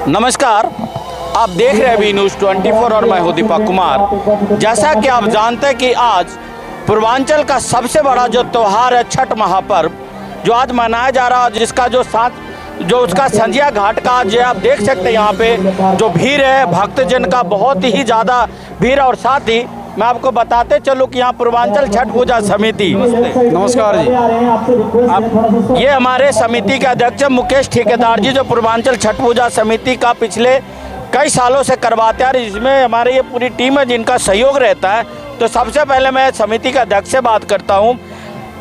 नमस्कार, आप देख रहे हैं अभी न्यूज़ 24 और मैं हूं दीपक कुमार। जैसा कि आप जानते हैं कि आज पूर्वांचल का सबसे बड़ा जो त्यौहार है छठ महापर्व, जो आज मनाया जा रहा है, जिसका जो उसका संजिया घाट का आज आप देख सकते हैं यहाँ पे जो भीड़ है भक्तजन का बहुत ही ज़्यादा भीड़। और साथ ही मैं आपको बताते चलूँ कि यहाँ पूर्वांचल छठ पूजा समिति, नमस्कार जी, आप ये हमारे समिति के अध्यक्ष मुकेश ठेकेदार जी, जो पूर्वांचल छठ पूजा समिति का पिछले कई सालों से करवाते हैं। इसमें हमारी ये पूरी टीम है जिनका सहयोग रहता है। तो सबसे पहले मैं समिति के अध्यक्ष से बात करता हूँ।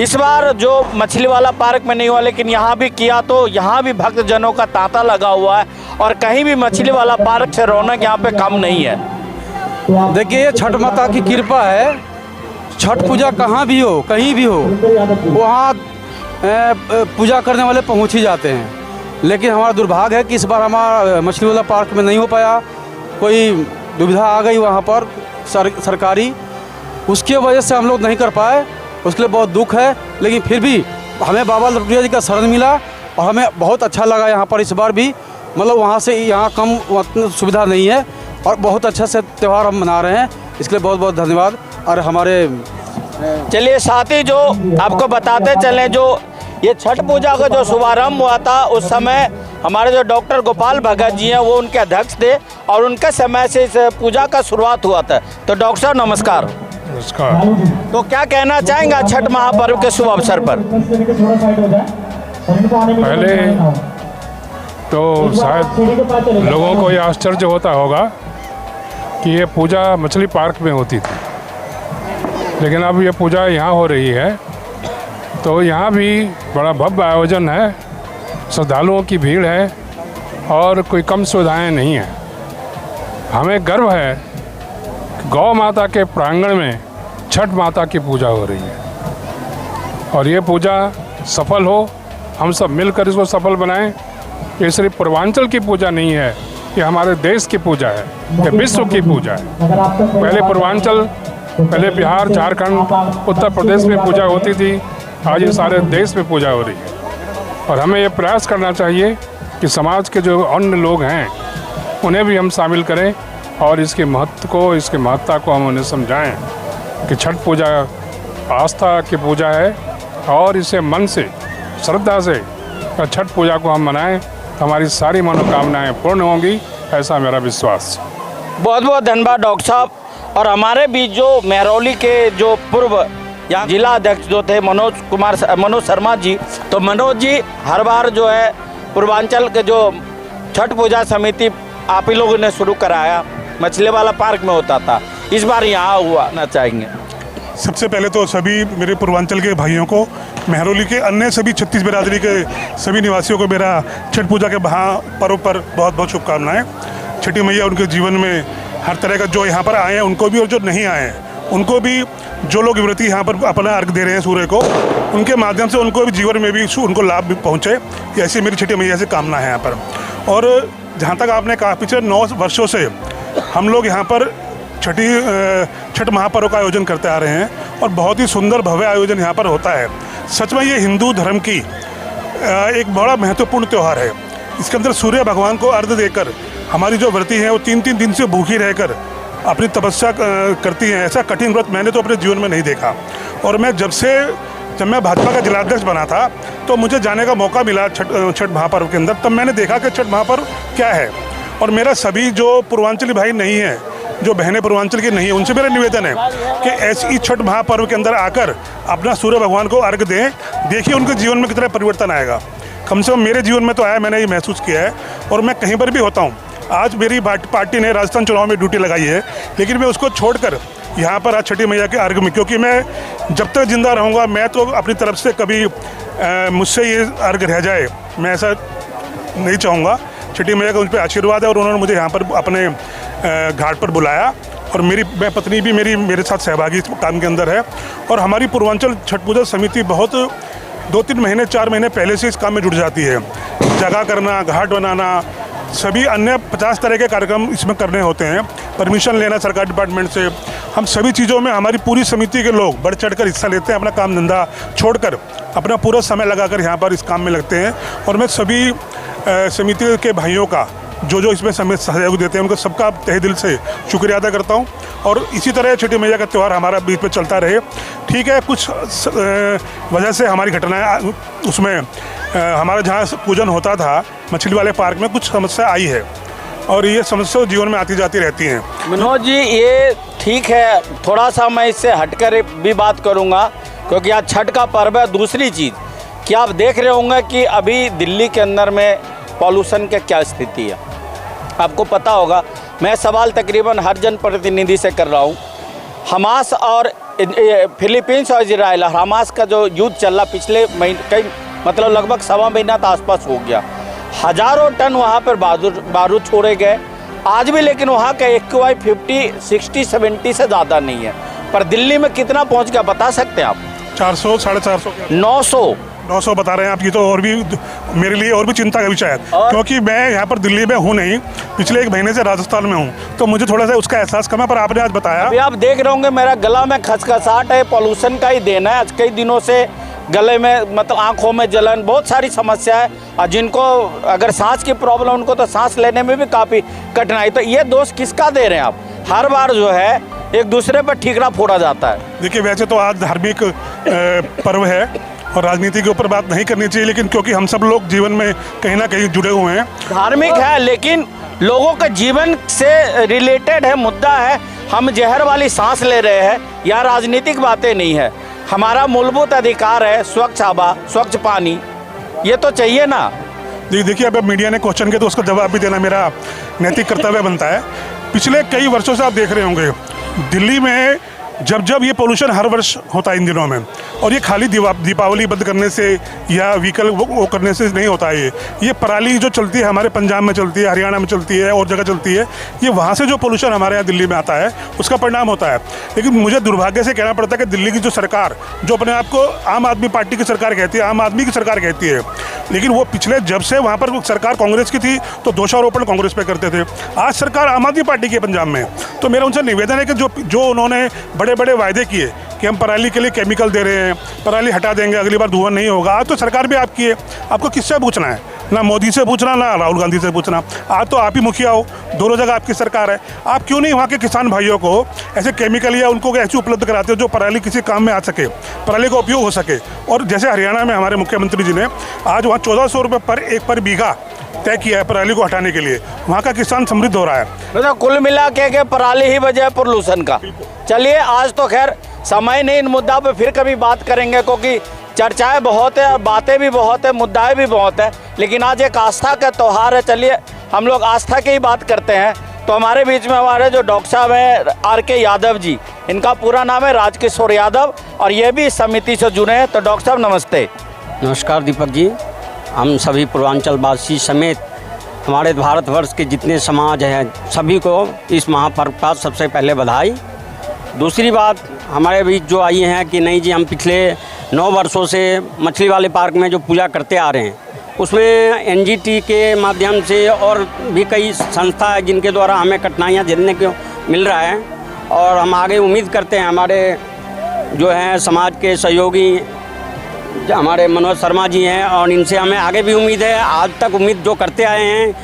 इस बार जो मछली वाला पार्क में नहीं हुआ, लेकिन यहाँ भी किया, तो यहाँ भी भक्तजनों का तांता लगा हुआ है और कहीं भी मछली वाला पार्क से रौनक यहाँ पे कम नहीं है। देखिए ये छठ माता की कृपा है। छठ पूजा कहाँ भी हो, कहीं भी हो, वहाँ पूजा करने वाले पहुँच ही जाते हैं। लेकिन हमारा दुर्भाग्य है कि इस बार हमारा मछली वाला पार्क में नहीं हो पाया। कोई दुविधा आ गई वहाँ पर सरकारी, उसकी वजह से हम लोग नहीं कर पाए। उसके लिए बहुत दुख है, लेकिन फिर भी हमें बाबा लटुरिया जी का शरण मिला और हमें बहुत अच्छा लगा यहाँ पर। इस बार भी मतलब वहाँ से यहाँ कम सुविधा नहीं है और बहुत अच्छा से त्यौहार हम मना रहे हैं। इसके लिए बहुत बहुत धन्यवाद। और हमारे चलिए साथ ही जो आपको बताते चलें, जो ये छठ पूजा का जो शुभारंभ हुआ था, उस समय हमारे जो डॉक्टर गोपाल भगत जी हैं वो उनके अध्यक्ष थे और उनके समय से इस पूजा का शुरुआत हुआ था। तो डॉक्टर साहब नमस्कार। नमस्कार। तो क्या कहना चाहेंगे छठ महापर्व के शुभ अवसर पर? पहले तो शायद लोगों को ये आश्चर्य होता होगा कि ये पूजा मछली पार्क में होती थी, लेकिन अब ये पूजा यहाँ हो रही है। तो यहाँ भी बड़ा भव्य आयोजन है, श्रद्धालुओं की भीड़ है और कोई कम सुविधाएं नहीं हैं। हमें गर्व है कि गौ माता के प्रांगण में छठ माता की पूजा हो रही है और ये पूजा सफल हो, हम सब मिलकर इसको सफल बनाएं। ये सिर्फ पूर्वांचल की पूजा नहीं है, ये हमारे देश की पूजा है, ये विश्व की पूजा है। पहले पूर्वांचल, पहले बिहार, झारखंड, उत्तर प्रदेश में पूजा होती थी, आज ये सारे देश में पूजा हो रही है। और हमें ये प्रयास करना चाहिए कि समाज के जो अन्य लोग हैं उन्हें भी हम शामिल करें और इसके महत्व को, इसके महत्ता को हम उन्हें समझाएं कि छठ पूजा आस्था की पूजा है और इसे मन से, श्रद्धा से छठ पूजा को हम मनाएं तो हमारी सारी मनोकामनाएं पूर्ण होंगी, ऐसा मेरा विश्वास। बहुत बहुत धन्यवाद डॉक्टर साहब। और हमारे बीच जो महरौली के जो पूर्व यहाँ जिला अध्यक्ष जो थे मनोज शर्मा जी, तो मनोज जी हर बार जो है पूर्वांचल के जो छठ पूजा समिति आप ही लोगों ने शुरू कराया, मछली वाला पार्क में होता था, इस बार यहाँ हुआ ना चाहेंगे? सबसे पहले तो सभी मेरे पूर्वांचल के भाइयों को, महरौली के अन्य सभी 36 बिरादरी के सभी निवासियों को मेरा छठ पूजा के पर्व पर बहुत बहुत शुभकामनाएं। छठी मैया उनके जीवन में हर तरह का, जो यहाँ पर आए हैं उनको भी और जो नहीं आए हैं उनको भी, जो लोग व्रती यहाँ पर अपना अर्घ दे रहे हैं सूर्य को, उनके माध्यम से उनको भी जीवन में भी उनको लाभ भी पहुँचे, ऐसी मेरी छठी मैया से कामना है यहाँ पर। और जहाँ तक आपने कहा, पिछले 9 वर्षों से हम लोग यहाँ पर छठ महापर्व का आयोजन करते आ रहे हैं और बहुत ही सुंदर भव्य आयोजन यहाँ पर होता है। सच में ये हिंदू धर्म की एक बड़ा महत्वपूर्ण त्यौहार है। इसके अंदर सूर्य भगवान को अर्घ देकर हमारी जो व्रती हैं वो 3-3 दिन से भूखी रहकर अपनी तपस्या करती हैं। ऐसा कठिन व्रत मैंने तो अपने जीवन में नहीं देखा। और मैं जब मैं भाजपा का जिलाध्यक्ष बना था तो मुझे जाने का मौका मिला छठ महापर्व के अंदर, तब मैंने देखा कि छठ महापर्व क्या है। और मेरा सभी जो पूर्वांचली भाई नहीं है, जो बहनें पूर्वांचल की नहीं है, उनसे मेरा निवेदन है कि ऐसी छठ महापर्व के अंदर आकर अपना सूर्य भगवान को अर्घ दें। देखिए उनके जीवन में कितना परिवर्तन आएगा। कम से कम मेरे जीवन में तो आया, मैंने ये महसूस किया है। और मैं कहीं पर भी होता हूँ, आज मेरी पार्टी ने राजस्थान चुनाव में ड्यूटी लगाई है, लेकिन मैं उसको छोड़कर यहाँ पर आज छठी मैया के अर्घ में, क्योंकि मैं जब तक जिंदा रहूँगा मैं तो अपनी तरफ से कभी मुझसे ये अर्घ रह जाए, मैं ऐसा नहीं चाहूँगा। छठी मैया का उन पर आशीर्वाद है और उन्होंने मुझे यहाँ पर अपने घाट पर बुलाया और मैं पत्नी भी मेरे साथ सहभागी इस काम के अंदर है। और हमारी पूर्वांचल छठ पूजा समिति बहुत 2-3 महीने 4 महीने पहले से इस काम में जुट जाती है। जगह करना, घाट बनाना, सभी अन्य 50 तरह के कार्यक्रम इसमें करने होते हैं, परमिशन लेना सरकार डिपार्टमेंट से। हम सभी चीज़ों में हमारी पूरी समिति के लोग बढ़ चढ़कर हिस्सा लेते हैं, अपना काम धंधा छोड़कर अपना पूरा समय लगाकर यहाँ पर इस काम में लगते हैं। और मैं सभी समिति के भाइयों का जो इसमें सहयोग देते हैं उनको सबका तहे दिल से शुक्रिया अदा करता हूँ। और इसी तरह छठी मैया का त्यौहार हमारा बीच में चलता रहे। ठीक है, कुछ वजह से हमारी घटनाएं उसमें हमारा जहाँ पूजन होता था मछली वाले पार्क में कुछ समस्या आई है और ये समस्या जीवन में आती जाती रहती हैं। मनोज जी, ये ठीक है, थोड़ा सा मैं इससे हटकर भी बात करूँगा क्योंकि आज छठ का पर्व है। दूसरी चीज़ कि आप देख रहे होंगे कि अभी दिल्ली के अंदर में पॉल्यूशन की क्या स्थिति है, आपको पता होगा। मैं सवाल तकरीबन हर जनप्रतिनिधि से कर रहा हूँ। हमास और फिलीपींस और इजराइल, हमास का जो युद्ध चल रहा पिछले महीने मतलब लगभग 1.25 महीना के आसपास हो गया। हज़ारों टन वहाँ पर बारूद छोड़े गए आज भी, लेकिन वहाँ का AQI 50, 60, 70 से ज़्यादा नहीं है। पर दिल्ली में कितना पहुँच गया बता सकते हैं आप? 400, 450, 900 बता रहे हैं आप। ये तो और भी मेरे लिए और भी चिंता का विषय है क्योंकि मैं यहाँ पर दिल्ली में हूँ नहीं, पिछले 1 महीने से राजस्थान में हूँ, तो मुझे थोड़ा सा उसका एहसास कम है। पर आपने आज बताया, अभी आप देख रहे होंगे मेरा गला में खसखसाहट है, पॉल्यूशन का ही देना है। आज कई दिनों से गले में मतलब आँखों में जलन, बहुत सारी समस्या है। और जिनको अगर सांस की प्रॉब्लम उनको तो सांस लेने में भी काफ़ी कठिनाई। तो ये दोष किसका दे रहे हैं आप? हर बार जो है एक दूसरे पर ठीकरा फोड़ा जाता है। देखिए वैसे तो आज धार्मिक पर्व है और राजनीति के ऊपर बात नहीं करनी चाहिए, लेकिन क्योंकि हम सब लोग जीवन में कहीं ना कहीं जुड़े हुए हैं। धार्मिक है लेकिन लोगों के जीवन से रिलेटेड है, मुद्दा है। हम जहर वाली सांस ले रहे हैं, या राजनीतिक बातें नहीं है। हमारा मूलभूत अधिकार है स्वच्छ हवा, स्वच्छ पानी, ये तो चाहिए ना। देखिए अब मीडिया ने क्वेश्चन किया तो उसका जवाब भी देना मेरा नैतिक कर्तव्य बनता है। पिछले कई वर्षों से आप देख रहे होंगे दिल्ली में जब ये पोल्यूशन हर वर्ष होता है इन दिनों में, और ये खाली दीपावली बंद करने से या व्हीकल वो करने से नहीं होता है। ये पराली जो चलती है हमारे पंजाब में चलती है, हरियाणा में चलती है और जगह चलती है, ये वहाँ से जो पोल्यूशन हमारे यहाँ दिल्ली में आता है उसका परिणाम होता है। लेकिन मुझे दुर्भाग्य से कहना पड़ता है कि दिल्ली की जो सरकार, जो अपने आप को आम आदमी पार्टी की सरकार कहती है, आम आदमी की सरकार कहती है, लेकिन वो पिछले जब से वहाँ पर सरकार कांग्रेस की थी तो दोषारोपण कांग्रेस पे करते थे। आज सरकार आम आदमी पार्टी की है पंजाब में, तो मेरा उनसे निवेदन है कि जो उन्होंने बड़े बड़े वायदे किए कि हम पराली के लिए केमिकल दे रहे हैं, पराली हटा देंगे, अगली बार धुआं नहीं होगा, आज तो सरकार भी आपकी है। आपको किससे पूछना है? ना मोदी से पूछना, ना राहुल गांधी से पूछना। आज तो आप ही मुखिया हो, दोनों जगह आपकी सरकार है। आप क्यों नहीं वहाँ के किसान भाइयों को ऐसे केमिकल या उनको ऐसे उपलब्ध कराते हो जो पराली किसी काम में आ सके, पराली का उपयोग हो सके। और जैसे हरियाणा में हमारे मुख्यमंत्री जी ने आज वहाँ 1400 रुपये पर बीघा तय किया है पराली को हटाने के लिए। वहाँ का किसान समृद्ध हो रहा है। मतलब कुल मिला के पराली ही वजह है पोल्यूशन का। चलिए, आज तो खैर समय नहीं, इन मुद्दा पे फिर कभी बात करेंगे क्योंकि चर्चाएं बहुत है और बातें भी बहुत है, मुद्दाएं भी बहुत है। लेकिन आज एक आस्था का त्यौहार है, चलिए हम लोग आस्था की ही बात करते हैं। तो हमारे बीच में हमारे जो डॉक्टर साहब हैं RK यादव जी, इनका पूरा नाम है राजकिशोर यादव और ये भी इस समिति से जुड़े हैं। तो डॉक्टर साहब नमस्ते। नमस्कार दीपक जी। हम सभी पूर्वांचल वासी समेत हमारे भारतवर्ष के जितने समाज हैं सभी को इस महापर्व का सबसे पहले बधाई। दूसरी बात हमारे बीच जो आई हैं कि नहीं जी, हम पिछले 9 वर्षों से मछली वाले पार्क में जो पूजा करते आ रहे हैं उसमें NGT के माध्यम से और भी कई संस्था है जिनके द्वारा हमें कठिनाइयाँ झेलने को मिल रहा है। और हम आगे उम्मीद करते हैं हमारे जो हैं समाज के सहयोगी हमारे मनोज शर्मा जी हैं और इनसे हमें आगे भी उम्मीद है। आज तक उम्मीद जो करते आए हैं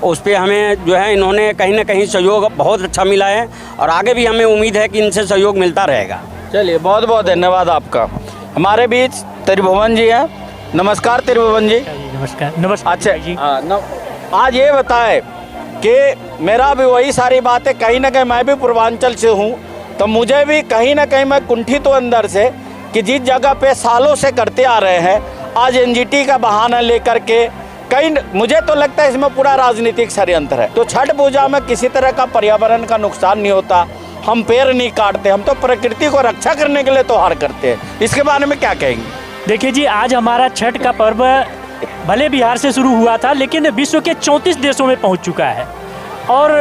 उस पर हमें जो है इन्होंने कहीं ना कहीं सहयोग बहुत अच्छा मिला है और आगे भी हमें उम्मीद है कि इनसे सहयोग मिलता रहेगा। चलिए, बहुत बहुत धन्यवाद आपका। हमारे बीच त्रिभुवन जी हैं। नमस्कार त्रिभुवन जी। नमस्कार अच्छा जी। आज ये बताएं कि मेरा भी वही सारी बातें, कहीं ना कहीं मैं भी पूर्वांचल से हूँ तो मुझे भी कहीं ना कहीं मैं कुंठित हूँ अंदर से कि जिस जगह पे सालों से करते आ रहे हैं आज NGT का बहाना लेकर के कहीं, मुझे तो लगता है इसमें पूरा राजनीतिक षड्यंत्र है। तो छठ पूजा में किसी तरह का पर्यावरण का नुकसान नहीं होता, हम पेड़ नहीं काटते, हम तो प्रकृति को रक्षा करने के लिए त्योहार करते हैं। इसके बारे में क्या कहेंगे? देखिए जी, आज हमारा छठ का पर्व भले बिहार से शुरू हुआ था लेकिन विश्व के 34 देशों में पहुंच चुका है और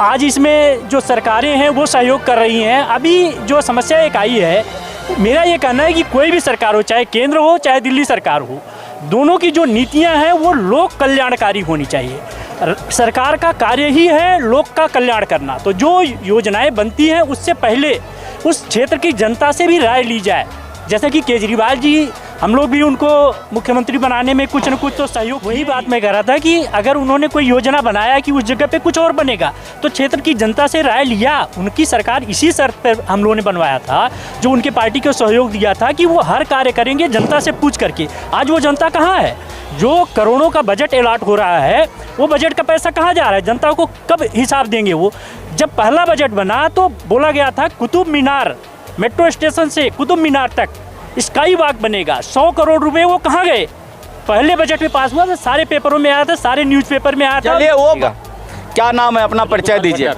आज इसमें जो सरकारें हैं वो सहयोग कर रही हैं। अभी जो समस्या एक आई है, मेरा ये कहना है कि कोई भी सरकार हो, चाहे केंद्र हो चाहे दिल्ली सरकार हो, दोनों की जो नीतियां हैं वो लोक कल्याणकारी होनी चाहिए। सरकार का कार्य ही है लोक का कल्याण करना, तो जो योजनाएं बनती हैं उससे पहले उस क्षेत्र की जनता से भी राय ली जाए। जैसे कि केजरीवाल जी हम लोग भी उनको मुख्यमंत्री बनाने में कुछ न कुछ तो सहयोग। वही बात मैं कह रहा था कि अगर उन्होंने कोई योजना बनाया कि उस जगह पे कुछ और बनेगा तो क्षेत्र की जनता से राय लिया। उनकी सरकार इसी शर्त पर हम लोगों ने बनवाया था, जो उनके पार्टी को सहयोग दिया था कि वो हर कार्य करेंगे जनता से पूछ करके। आज वो जनता कहाँ है? जो करोड़ों का बजट अलॉट हो रहा है, वो बजट का पैसा कहाँ जा रहा है? जनता को कब हिसाब देंगे वो? जब पहला बजट बना तो बोला गया था कुतुब मीनार, मेट्रो स्टेशन से कुतुब मीनार तक स्काई वॉक बनेगा। 100 करोड़ रुपए वो कहाँ गए? पहले बजट में पास हुआ था, सारे पेपरों में आया था, सारे न्यूज़पेपर में आया था। चलिए, वो क्या नाम है? अपना परिचय दीजिए।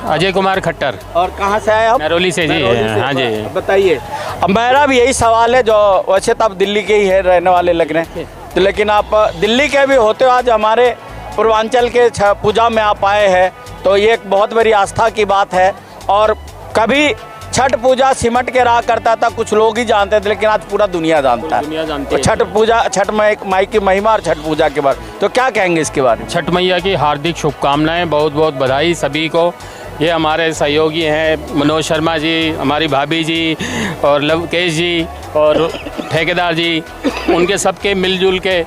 अजय कुमार खट्टर। और कहाँ से आए आप? महरौली से जी। हाँ जी। बताइए। अब मेरा भी यही सवाल है, जो वैसे तो आप दिल्ली के ही है रहने वाले लग रहे हैं, तो लेकिन आप दिल्ली के भी होते हो, आज हमारे पूर्वांचल के छठ पूजा में आप आए हैं, तो ये एक बहुत बड़ी आस्था की बात है। और कभी छठ पूजा सिमट के रहा करता था, कुछ लोग ही जानते थे, लेकिन आज पूरा दुनिया जानता है। तो छठ पूजा, छठ माई की महिमा और छठ पूजा के बारे तो क्या कहेंगे इसके बारे में? छठ मैया की हार्दिक शुभकामनाएं, बहुत बहुत बधाई सभी को। ये हमारे सहयोगी हैं मनोज शर्मा जी, हमारी भाभी जी और लवकेश जी और ठेकेदार जी, उनके सबके मिलजुल के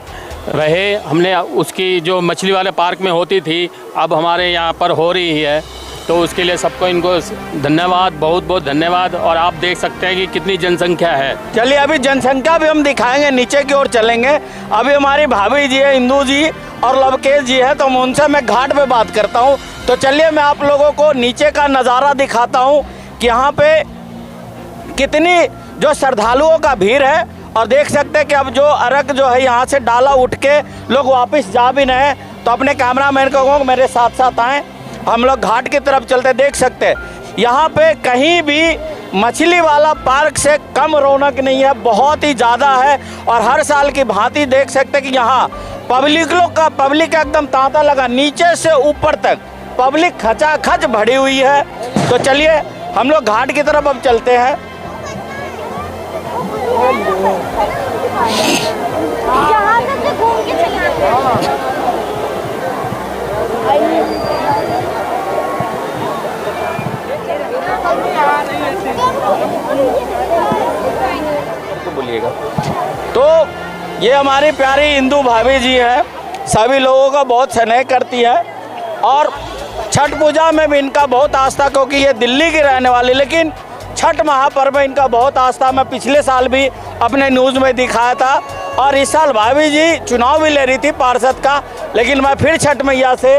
रहे। हमने उसकी जो मछली वाले पार्क में होती थी, अब हमारे यहाँ पर हो रही है, तो उसके लिए सबको इनको धन्यवाद, बहुत बहुत धन्यवाद। और आप देख सकते हैं कि कितनी जनसंख्या है। चलिए, अभी जनसंख्या भी हम दिखाएंगे, नीचे की ओर चलेंगे। अभी हमारी भाभी जी है, इंदू जी और लवकेश जी है, तो उनसे मैं घाट पे बात करता हूँ। तो चलिए, मैं आप लोगों को नीचे का नज़ारा दिखाता हूँ कि यहाँ पे कितनी जो श्रद्धालुओं का भीड़ है। और देख सकते हैं कि अब जो अर्घ जो है यहाँ से डाला उठ के लोग वापस जा भी रहे हैं। तो अपने कैमरामैन को कहूँ मेरे साथ साथ आएँ, हम लोग घाट की तरफ चलते। देख सकते हैं यहाँ पे कहीं भी मछली वाला पार्क से कम रौनक नहीं है, बहुत ही ज़्यादा है। और हर साल की भांति देख सकते हैं कि यहाँ पब्लिक का एकदम तांता लगा, नीचे से ऊपर तक पब्लिक खचाखच भरी हुई है। तो चलिए, हम लोग घाट की तरफ अब चलते हैं। यहाँ से घूम के चले बोलिएगा। तो ये हमारी प्यारी इंदू भाभी जी हैं, सभी लोगों का बहुत स्नेह करती है। और छठ पूजा में भी इनका बहुत आस्था, क्योंकि ये दिल्ली की रहने वाली, लेकिन छठ महापर्व में इनका बहुत आस्था। मैं पिछले साल भी अपने न्यूज़ में दिखाया था। और इस साल भाभी जी चुनाव भी ले रही थी पार्षद का, लेकिन मैं फिर छठ मैया से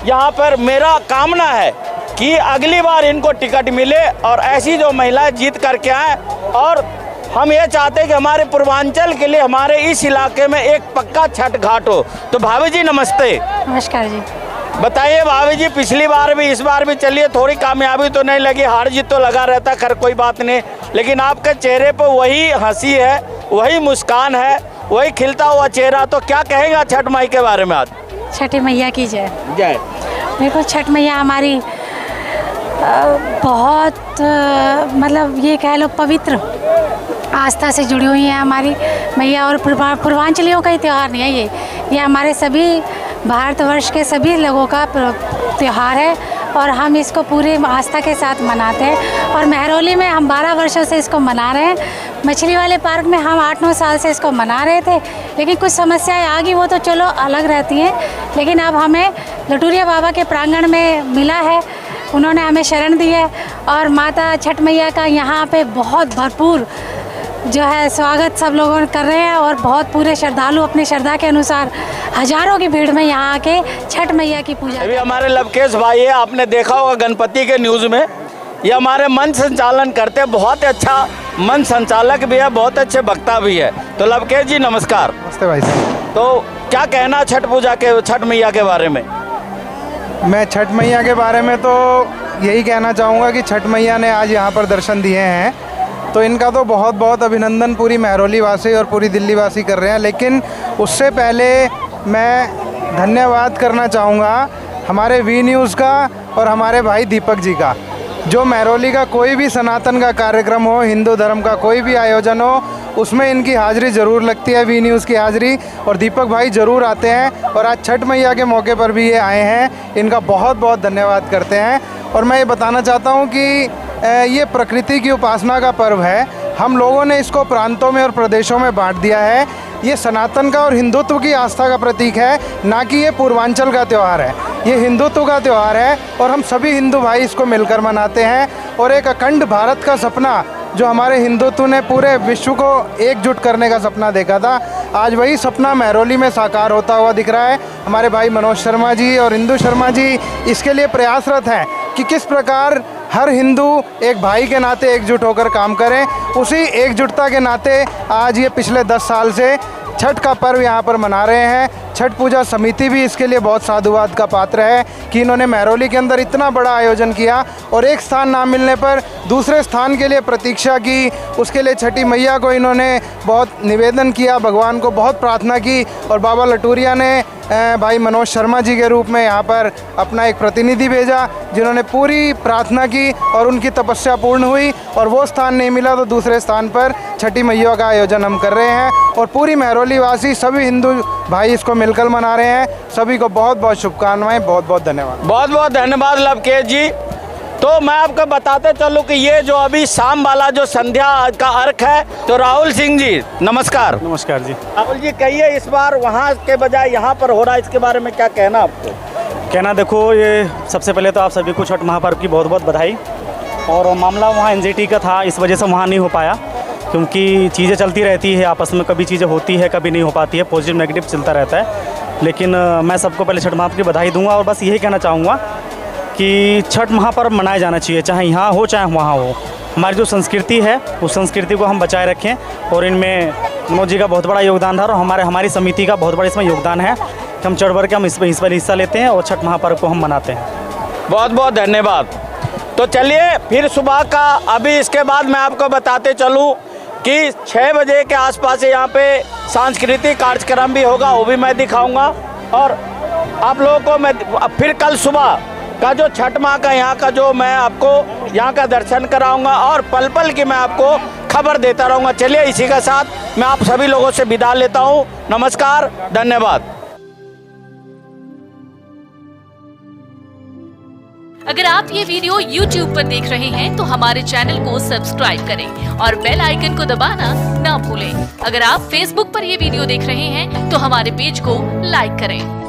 यहाँ पर मेरा कामना है कि अगली बार इनको टिकट मिले और ऐसी जो महिलाएं जीत करके आए। और हम ये चाहते हैं कि हमारे पूर्वांचल के लिए हमारे इस इलाके में एक पक्का छठ घाट हो। तो भाभी जी नमस्ते। नमस्कार जी। बताइए भाभी जी, पिछली बार भी इस बार भी चलिए, थोड़ी कामयाबी तो नहीं लगी, हार जीत तो लगा रहता, खैर कोई बात नहीं, लेकिन आपके चेहरे पर वही हंसी है, वही मुस्कान है, वही खिलता हुआ चेहरा। तो क्या कहेंगे छठ माई के बारे में आज? छठी मैया की जय। जय। देखो, छठ मैया हमारी बहुत मतलब ये कह लो पवित्र आस्था से जुड़ी हुई है हमारी मैया। और पूर्वांचलियों का ही त्यौहार नहीं है ये हमारे सभी भारतवर्ष के सभी लोगों का त्यौहार है। और हम इसको पूरी आस्था के साथ मनाते हैं। और महरौली में हम 12 वर्षों से इसको मना रहे हैं। मछली वाले पार्क में हम 8-9 साल से इसको मना रहे थे, लेकिन कुछ समस्याएं आ गई, वो तो चलो अलग रहती हैं। लेकिन अब हमें लटूरिया बाबा के प्रांगण में मिला है, उन्होंने हमें शरण दी है। और माता छठ मैया का यहाँ पे बहुत भरपूर जो है स्वागत सब लोगों कर रहे हैं। और बहुत पूरे श्रद्धालु अपनी श्रद्धा के अनुसार हजारों की भीड़ में यहाँ आके छठ मैया की पूजा। अभी हमारे लवकेश भाई है, आपने देखा होगा गणपति के न्यूज़ में, ये हमारे मंच संचालन करते हैं, बहुत अच्छा मंच संचालक भी है, बहुत अच्छे वक्ता भी है। तो लवकेश जी नमस्कार। नमस्ते भाई साहब। तो क्या कहना छठ पूजा के, छठ मैया के बारे में? मैं छठ मैया के बारे में तो यही कहना चाहूँगा कि छठ मैया ने आज यहाँ पर दर्शन दिए हैं, तो इनका तो बहुत बहुत अभिनंदन पूरी महरौली वासी और पूरी दिल्ली वासी कर रहे हैं। लेकिन उससे पहले मैं धन्यवाद करना चाहूँगा हमारे वी न्यूज़ का और हमारे भाई दीपक जी का। जो महरौली का कोई भी सनातन का कार्यक्रम हो, हिंदू धर्म का कोई भी आयोजन हो, उसमें इनकी हाज़िरी ज़रूर लगती है, वी न्यूज़ की हाज़िरी। और दीपक भाई ज़रूर आते हैं और आज छठ मैया के मौके पर भी ये आए हैं, इनका बहुत बहुत धन्यवाद करते हैं। और मैं ये बताना चाहता हूँ कि ये प्रकृति की उपासना का पर्व है। हम लोगों ने इसको प्रांतों में और प्रदेशों में बांट दिया है। ये सनातन का और हिंदुत्व की आस्था का प्रतीक है, ना कि ये पूर्वांचल का त्यौहार है। ये हिंदुत्व का त्यौहार है और हम सभी हिंदू भाई इसको मिलकर मनाते हैं। और एक अखंड भारत का सपना जो हमारे हिंदुत्व ने पूरे विश्व को एकजुट करने का सपना देखा था, आज वही सपना महरौली में साकार होता हुआ दिख रहा है। हमारे भाई मनोज शर्मा जी और इंदु शर्मा जी इसके लिए प्रयासरत हैं कि किस प्रकार हर हिंदू एक भाई के नाते एकजुट होकर काम करें। उसी एकजुटता के नाते आज ये पिछले 10 साल से छठ का पर्व यहाँ पर मना रहे हैं। छठ पूजा समिति भी इसके लिए बहुत साधुवाद का पात्र है कि इन्होंने महरौली के अंदर इतना बड़ा आयोजन किया और एक स्थान ना मिलने पर दूसरे स्थान के लिए प्रतीक्षा की। उसके लिए छठी मैया को इन्होंने बहुत निवेदन किया, भगवान को बहुत प्रार्थना की और बाबा लटूरिया ने भाई मनोज शर्मा जी के रूप में यहाँ पर अपना एक प्रतिनिधि भेजा, जिन्होंने पूरी प्रार्थना की और उनकी तपस्या पूर्ण हुई और वो स्थान नहीं मिला तो दूसरे स्थान पर छठी मैया का आयोजन हम कर रहे हैं। और पूरी महरौली वासी सभी हिंदू भाई इसको मिलकर मना रहे हैं। सभी को बहुत बहुत शुभकामनाएं, बहुत बहुत धन्यवाद। बहुत बहुत धन्यवाद लवकेश जी। तो मैं आपको बताते चलूं कि ये जो अभी शाम वाला जो संध्या का अर्घ है, तो राहुल सिंह जी नमस्कार। नमस्कार जी। राहुल जी कहिए, इस बार वहाँ के बजाय यहाँ पर हो रहा है, इसके बारे में क्या कहना आपको? कहना देखो, ये सबसे पहले तो आप सभी को छठ महापर्व की बहुत बहुत बधाई। और मामला वहाँ एनजीटी का था, इस वजह से वहाँ नहीं हो पाया क्योंकि चीज़ें चलती रहती है आपस में, कभी चीज़ें होती है कभी नहीं हो पाती है, पॉजिटिव नेगेटिव चलता रहता है। लेकिन मैं सबको पहले छठ महापर्व की बधाई दूंगा और बस यही कहना चाहूँगा कि छठ महापर्व मनाया जाना चाहिए, चाहे यहाँ हो चाहे वहाँ हो। हमारी जो संस्कृति है उस संस्कृति को हम बचाए रखें और इनमें मनोज जी का बहुत बड़ा योगदान था और हमारी समिति का बहुत बड़ा इसमें योगदान है कि हम चढ़ बढ़ के हम इस पर हिस्सा लेते हैं और छठ महापर्व को हम मनाते हैं। बहुत बहुत धन्यवाद। तो चलिए फिर सुबह का, अभी इसके बाद मैं आपको बताते चलूँ कि 6 बजे के आसपास यहाँ पे सांस्कृतिक कार्यक्रम भी होगा, वो भी मैं दिखाऊंगा। और आप लोगों को मैं फिर कल सुबह का जो छठ माँ का यहाँ का जो मैं आपको यहाँ का दर्शन कराऊंगा और पल पल की मैं आपको खबर देता रहूँगा। चलिए इसी के साथ मैं आप सभी लोगों से विदा लेता हूँ। नमस्कार, धन्यवाद। अगर आप ये वीडियो YouTube पर देख रहे हैं तो हमारे चैनल को सब्सक्राइब करें और बेल आइकन को दबाना ना भूलें। अगर आप Facebook पर ये वीडियो देख रहे हैं तो हमारे पेज को लाइक करें।